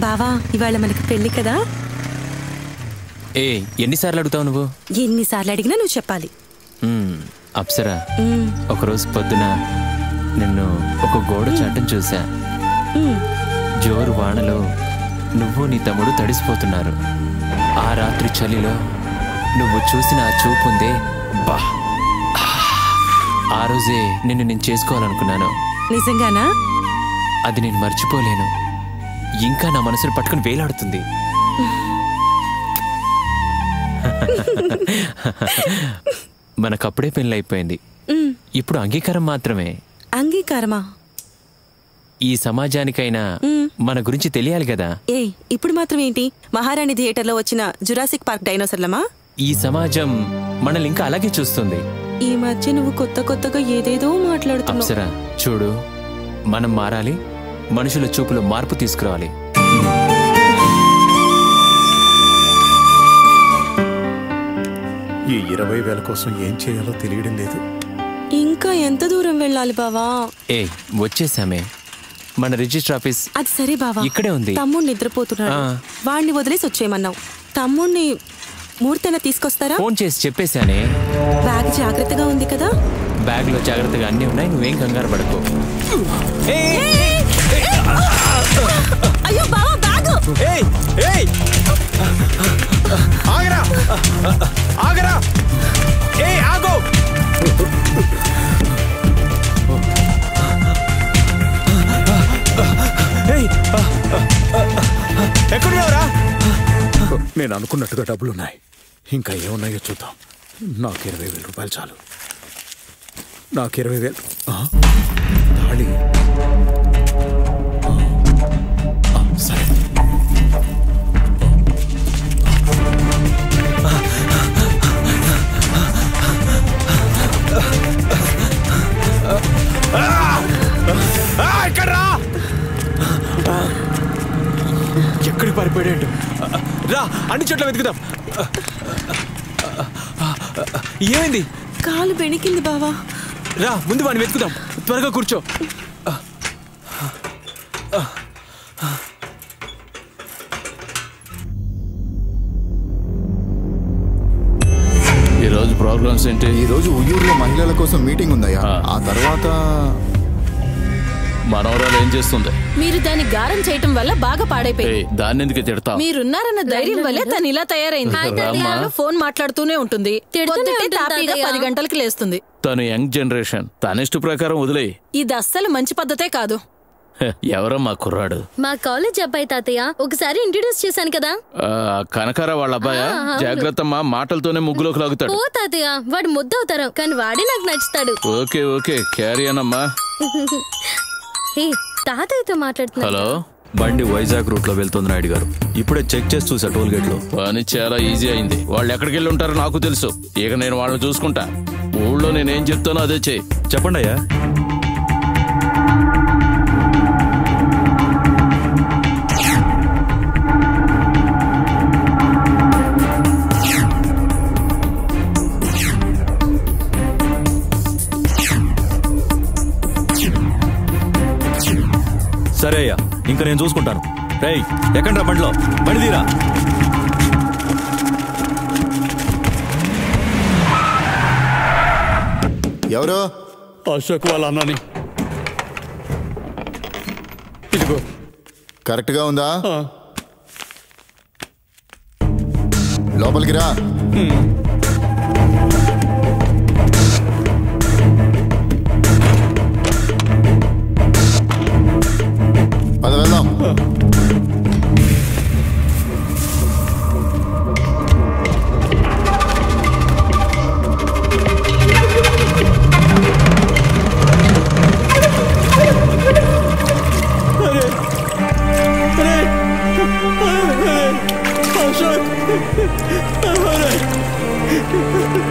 బావా ఇవాళ మనకి పెళ్లి కదా. ఏ ఎన్నిసార్లు అడుగుతావు నువ్వు? ఎన్నిసార్లు అడిగినా నువ్వు చెప్పాలి. అప్సరా, ఒకరోజు పొద్దున నిన్ను ఒక గోడ చాటం చూసా. జోరు వానలో నువ్వు నీ తమ్ముడు తడిసిపోతున్నారు. ఆ రాత్రి చలిలో నువ్వు చూసిన ఆ చూపుందే, బా, ఆ రోజే నిన్ను నేను చేసుకోవాలనుకున్నాను. నిజంగానా? అది నేను మర్చిపోలేను. ఇంకా నా మనసును పట్టుకుని వేలాడుతుంది. మనకప్పుడే పెళ్ళి అయిపోయింది. ఇప్పుడు అంగీకారం మాత్రమే. అంగీకారమా? ఈ సమాజానికైనా మన గురించి తెలియాలి కదా. ఇప్పుడు మాత్రం ఏంటి, మహారాణి థియేటర్ లో వచ్చిన జురాసిక్ పార్క్ డైనోసర్లమా? ఈ సమాజం మనల్ని ఇంకా అలాగే చూస్తుంది. ఈ మధ్య నువ్వు కొత్తగా ఏదేదో మాట్లాడుతున్నావు. అప్సరా చూడు, మనం మారాలి, మనుషుల చూపులో మార్పు తీసుకురావాలి. ఈ 20,000 కోసం ఏం చేయాలో తెలియడం లేదు. ఇంకా ఎంత దూరం వెళ్ళాలి బావా? వచ్చేసామే. మన రిజిస్టర్ ఆఫీస్. అది సరే బావా, ఇక్కడే ఉంది. తమ్ముడు నిద్రపోతున్నాడు, వాడిని వదిలేసి వచ్చేయమన్నావు. తమ్ముడిని మూర్తైనా తీసుకొస్తారా? ఫోన్ చేసి చెప్పేశానే. బ్యాగ్ జాగ్రత్తగా ఉంది కదా? బ్యాగ్ లో జాగ్రత్తగా అన్ని ఉన్నాయి, నువ్వేం కంగారు పడకు. అయ్యో బావా, బ్యాగ్! ఆగరా, ఆగరా, ఆగో! ఎక్కడున్నావురా? నేను అనుకున్నట్టుగా డబ్బులున్నాయి. ఇంకా ఏమున్నాయో చూద్దాం. నాకు 20,000 రూపాయలు చాలు. నాకు 20,000. తాళి సరే. ఎక్కడికి పారిపోయాడు? రా, అన్ని చోట్ల వెతుకుదాం. ఏమైంది? కాలు బెణికింది బావా. రా, ముందు వాడిని వెతుకుదాం. త్వరగా కూర్చో. ఈరోజు ప్రోగ్రామ్స్ ఏంటి? ఈరోజు ఉయ్యూరులో మహిళల కోసం మీటింగ్ ఉందయ్యా. ఆ తర్వాత మనవరాలు ఏం చేస్తుంది? మీరు దాన్ని గారం చేయటం వల్ల బాగా పాడైపోయింది. దాన్ని ఎందుకు తిడతావు? మీరున్నారన్న ధైర్యం వల్లే తను ఇలా తయారైంది. ఫోన్ మాట్లాడుతూనే ఉంటుంది, 10 గంటలకి లేస్తుంది. తను యంగ్ జనరేషన్, తన ఇష్ట ప్రకారం వదిలే. ఇది అస్సలు మంచి పద్ధతే కాదు. ఎవరమ్మా కుర్రాడు? మా కాలేజ్ అబ్బాయి తాతయ్య. ఒకసారి ఇంట్రడ్యూస్ చేశాను కదా. కనకార వాళ్ళ అబ్బాయా? జాగ్రత్తమ్మా, మాటలతోనే ముగ్గులోకి లాగుతాడు. ఓ తాతయ్య, వాడు ముద్దవుతారు, కానీ వాడే నాకు నచ్చుతాడు. ఓకే ఓకే, క్యారీ అనమ్మా. తాతయ్యతో మాట్లాడుతున్నా. హలో, బండి వైజాగ్ రూట్ లో వెళ్తుంది నాయుడు గారు. ఇప్పుడే చెక్ చేసి చూసా టోల్ గేట్ లో. పని చాలా ఈజీ అయింది. వాళ్ళు ఎక్కడికి వెళ్ళి ఉంటారో నాకు తెలుసు. ఇక నేను వాళ్ళని చూసుకుంటా. ఊళ్ళో నేనేం చెప్తానో అదే చెయ్యి. చెప్పండి అయ్యా. సరే అయ్యా, ఇంకా నేను చూసుకుంటాను. రేయ్, ఎక్కండ్రా బండిలో, బండి తీరా. ఎవరు? అశోక్ వాళ్ళ అన్నని. ఇదిగో. కరెక్ట్ గా ఉందా? లోపలికి రా. పద వెళ్దాం.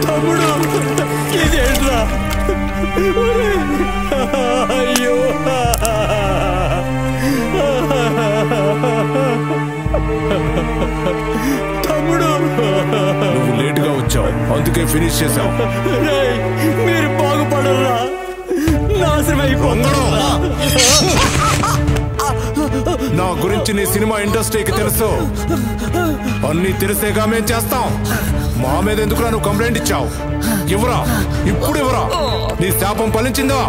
తమ్ముడు, ఇదేంట్రా? అయ్యో, తమ్ముడు, నువ్వు లేటుగా వచ్చావు, అందుకే ఫినిష్ చేశావు. మీరు బాగుపడరా? నాశనం అయిపోతారా? నా గురించి నీ సినిమా ఇండస్ట్రీకి తెలుసు. అన్ని తెలిసేగా మేం చేస్తాం. మా మీద ఎందుకురా నువ్వు కంప్లైంట్ ఇచ్చావు? ఇవ్వరా, ఇప్పుడు ఇవ్వరా. నీ శాపం ఫలించిందా?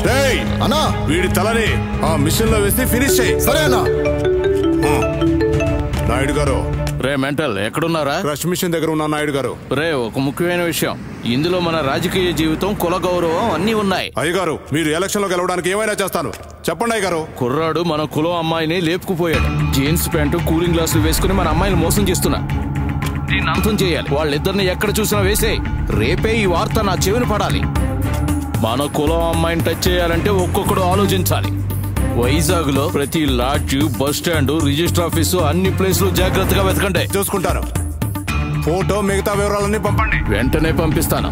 రేయ్ అన్నా, వీడి తలని ఆ మిషన్ లో వేసి ఫినిష్ చేయి. సరే అన్నా. నాయుడు గారు. రే మెంటల్, ఎక్కడున్నారా? క్రష్ మిషన్ దగ్గర ఉన్న నాయుడు గారు. రే, ఒక ముఖ్యమైన విషయం. ఇందులో మన రాజకీయ జీవితం, కుల గౌరవం అన్నీ ఉన్నాయి. అయ్యగారు, మీరు ఎలక్షన్ లో గెలవడానికి ఏమైనా చేస్తాను. చెప్పండి అయ్యగారు. కుర్రాడు మన కులం అమ్మాయిని లేపుకుపోయాడు. జీన్స్ ప్యాంటు, కూలింగ్ గ్లాసులు వేసుకుని మన అమ్మాయిని మోసం చేస్తున్నా. దీన్ని అంతం చేయాలి. వాళ్ళిద్దరిని ఎక్కడ చూసినా వేసే. రేపే ఈ వార్త నా చెవిని పడాలి. మన కులం అమ్మాయిని టచ్ చేయాలంటే ఒక్కొక్కడు ఆలోచించాలి. వైజాగ్ లో ప్రతి lodge, bus stand, register office అన్ని ప్లేసులు జాగ్రత్తగా వెతకండి. చూసుకుంటాను. ఫోటో, మిగతా వివరాలన్నీ పంపండి. వెంటనే పంపిస్తాను.